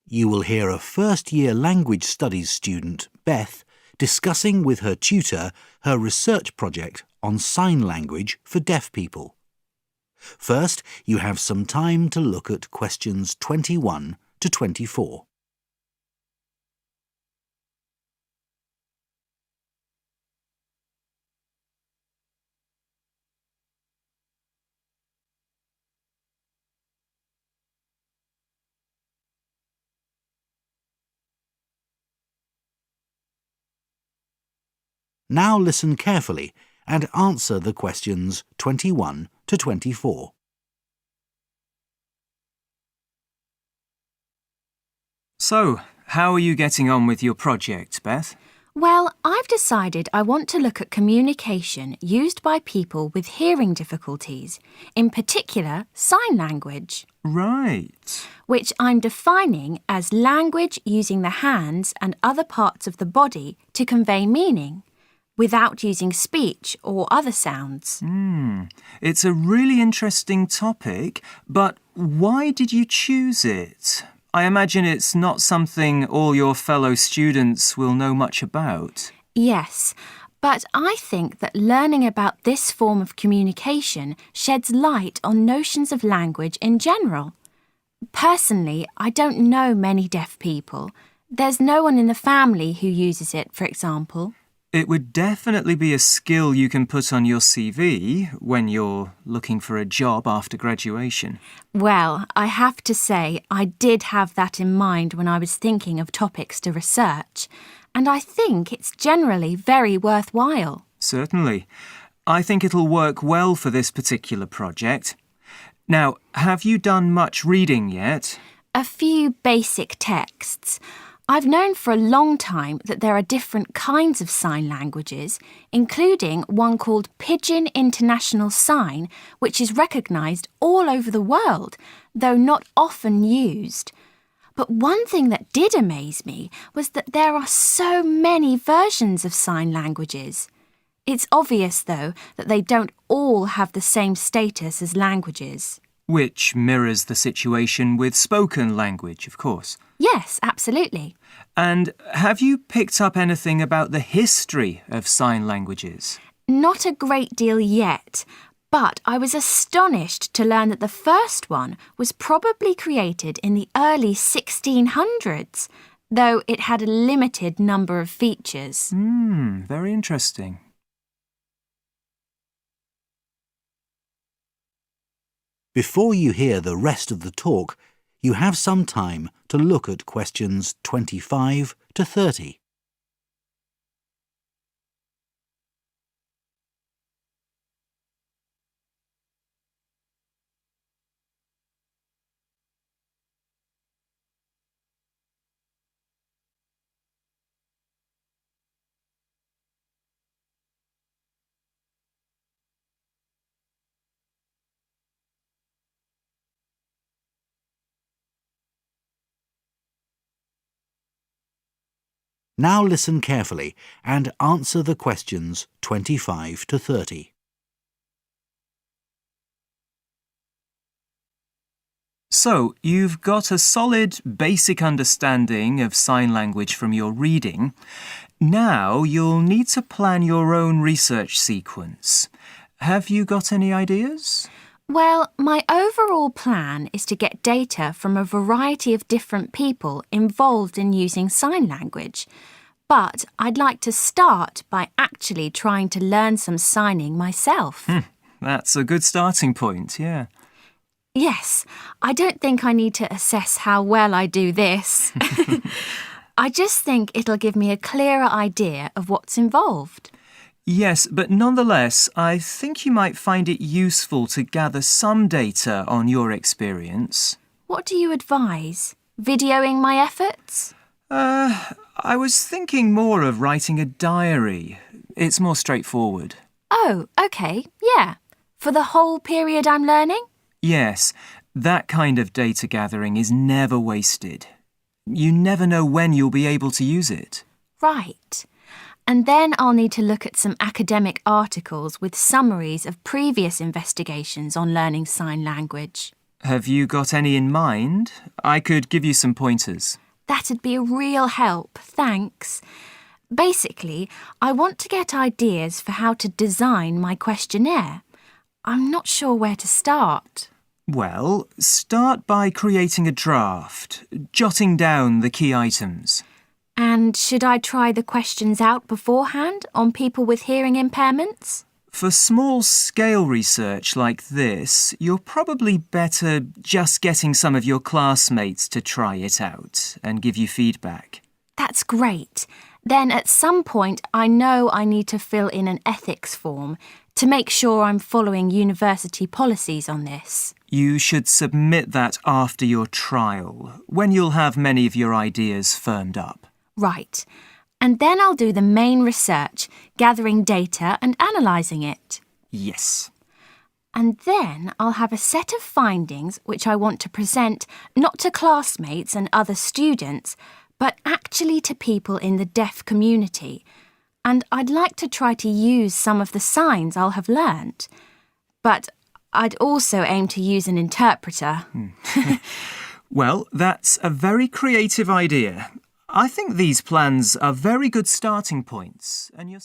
You will hear a first-year language studies student, Beth, discussing with her tutor her research project on sign language for deaf people. First, you have some time to look at questions 21 to 24. Now listen carefully and answer the questions 21 to 24. So, how are you getting on with your project, Beth? Well, I've decided I want to look at communication used by people with hearing difficulties, in particular sign language. Right. Which I'm defining as language using the hands and other parts of the body to convey meaning, without using speech or other sounds. It's a really interesting topic, but why did you choose it? I imagine it's not something all your fellow students will know much about. Yes, but I think that learning about this form of communication sheds light on notions of language in general. Personally, I don't know many deaf people. There's no one in the family who uses it, for example. It would definitely be a skill you can put on your CV when you're looking for a job after graduation. Well, I have to say I did have that in mind when I was thinking of topics to research, and I think it's generally very worthwhile. Certainly. I think it'll work well for this particular project. Now, have you done much reading yet? A few basic texts. I've known for a long time that there are different kinds of sign languages, including one called Pidgin International Sign, which is recognised all over the world, though not often used. But one thing that did amaze me was that there are so many versions of sign languages. It's obvious, though, that they don't all have the same status as languages. Which mirrors the situation with spoken language, of course. Yes, absolutely. And have you picked up anything about the history of sign languages? Not a great deal yet, but I was astonished to learn that the first one was probably created in the early 1600s, though it had a limited number of features. Very interesting. Before you hear the rest of the talk, you have some time to look at questions 25 to 30. Now listen carefully and answer the questions 25 to 30. So, you've got a solid basic understanding of sign language from your reading. Now you'll need to plan your own research sequence. Have you got any ideas? Well, my overall plan is to get data from a variety of different people involved in using sign language. But I'd like to start by actually trying to learn some signing myself. That's a good starting point, yeah. Yes, I don't think I need to assess how well I do this. I just think it'll give me a clearer idea of what's involved. Yes, but nonetheless, I think you might find it useful to gather some data on your experience. What do you advise? Videoing my efforts? I was thinking more of writing a diary. It's more straightforward. Oh, OK, yeah. For the whole period I'm learning? Yes, that kind of data gathering is never wasted. You never know when you'll be able to use it. Right. And then I'll need to look at some academic articles with summaries of previous investigations on learning sign language. Have you got any in mind? I could give you some pointers. That'd be a real help, thanks. Basically, I want to get ideas for how to design my questionnaire. I'm not sure where to start. Well, start by creating a draft, jotting down the key items. And should I try the questions out beforehand on people with hearing impairments? For small-scale research like this, you're probably better just getting some of your classmates to try it out and give you feedback. That's great. Then at some point I know I need to fill in an ethics form to make sure I'm following university policies on this. You should submit that after your trial, when you'll have many of your ideas firmed up. Right. And then I'll do the main research, gathering data and analysing it. Yes. And then I'll have a set of findings which I want to present not to classmates and other students, but actually to people in the deaf community. And I'd like to try to use some of the signs I'll have learnt. But I'd also aim to use an interpreter. Well, that's a very creative idea. I think these plans are very good starting points, and you're...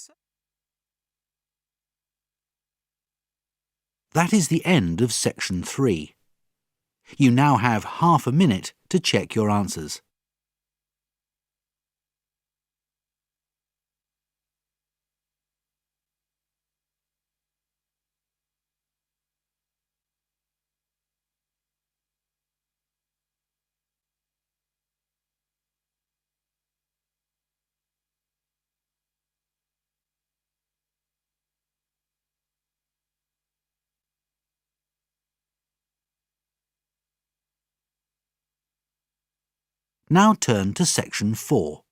That is the end of section 3. You now have half a minute to check your answers. Now turn to section 4.